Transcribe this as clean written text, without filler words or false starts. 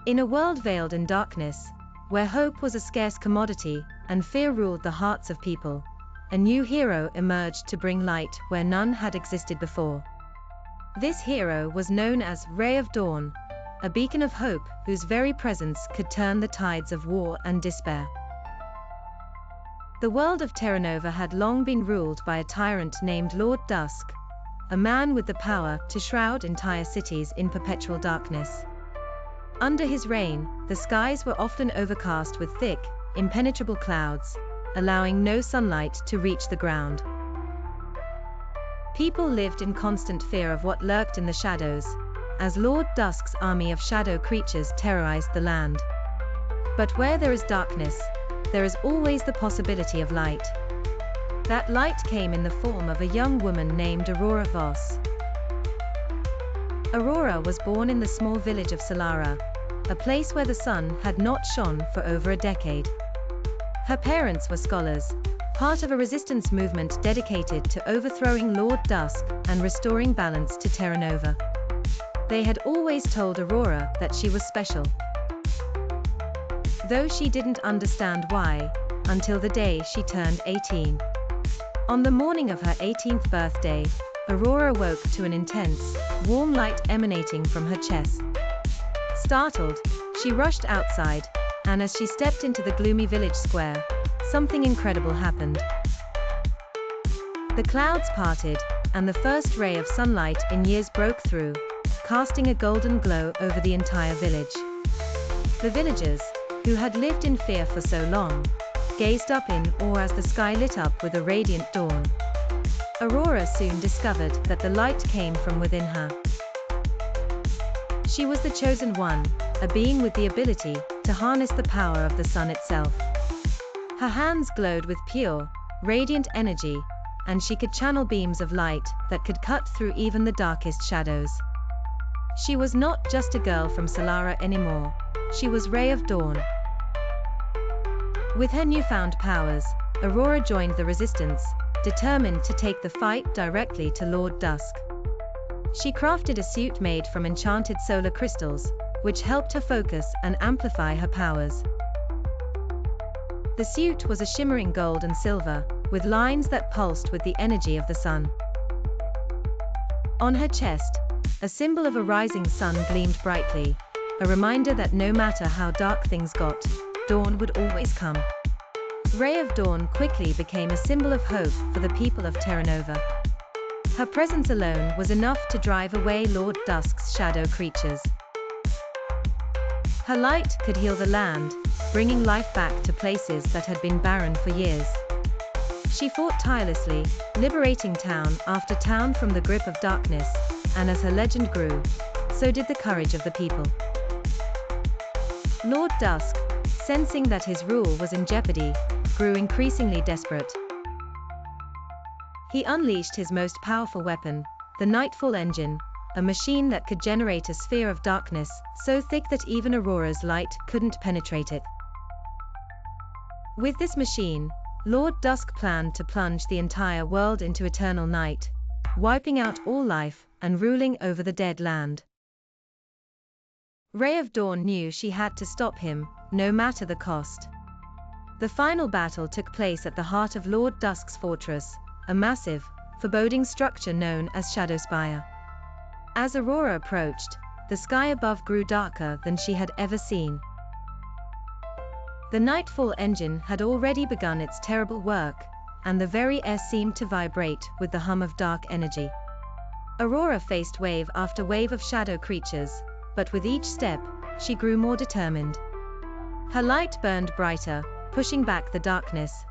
In a world veiled in darkness, where hope was a scarce commodity and fear ruled the hearts of people, a new hero emerged to bring light where none had existed before. This hero was known as Ray of Dawn, a beacon of hope whose very presence could turn the tides of war and despair. The world of Terranova had long been ruled by a tyrant named Lord Dusk, a man with the power to shroud entire cities in perpetual darkness. Under his reign, the skies were often overcast with thick, impenetrable clouds, allowing no sunlight to reach the ground. People lived in constant fear of what lurked in the shadows, as Lord Dusk's army of shadow creatures terrorized the land. But where there is darkness, there is always the possibility of light. That light came in the form of a young woman named Aurora Voss. Aurora was born in the small village of Solara, a place where the sun had not shone for over a decade. Her parents were scholars, part of a resistance movement dedicated to overthrowing Lord Dusk and restoring balance to Terranova. They had always told Aurora that she was special, though she didn't understand why, until the day she turned 18. On the morning of her 18th birthday, Aurora woke to an intense, warm light emanating from her chest. Startled, she rushed outside, and as she stepped into the gloomy village square, something incredible happened. The clouds parted, and the first ray of sunlight in years broke through, casting a golden glow over the entire village. The villagers, who had lived in fear for so long, gazed up in awe as the sky lit up with a radiant dawn. Aurora soon discovered that the light came from within her. She was the chosen one, a being with the ability to harness the power of the sun itself. Her hands glowed with pure, radiant energy, and she could channel beams of light that could cut through even the darkest shadows. She was not just a girl from Solara anymore, she was Ray of Dawn. With her newfound powers, Aurora joined the resistance, determined to take the fight directly to Lord Dusk. She crafted a suit made from enchanted solar crystals, which helped her focus and amplify her powers. The suit was a shimmering gold and silver, with lines that pulsed with the energy of the sun. On her chest, a symbol of a rising sun gleamed brightly, a reminder that no matter how dark things got, dawn would always come. Ray of Dawn quickly became a symbol of hope for the people of Terranova. Her presence alone was enough to drive away Lord Dusk's shadow creatures. Her light could heal the land, bringing life back to places that had been barren for years. She fought tirelessly, liberating town after town from the grip of darkness, and as her legend grew, so did the courage of the people. Lord Dusk, sensing that his rule was in jeopardy, grew increasingly desperate. He unleashed his most powerful weapon, the Nightfall engine, a machine that could generate a sphere of darkness so thick that even Aurora's light couldn't penetrate it. With this machine, Lord Dusk planned to plunge the entire world into eternal night, wiping out all life and ruling over the dead land. Ray of Dawn knew she had to stop him, no matter the cost. The final battle took place at the heart of Lord Dusk's fortress, a massive, foreboding structure known as Shadowspire. As Aurora approached, the sky above grew darker than she had ever seen. The Nightfall engine had already begun its terrible work, and the very air seemed to vibrate with the hum of dark energy. Aurora faced wave after wave of shadow creatures, but with each step, she grew more determined. Her light burned brighter, pushing back the darkness,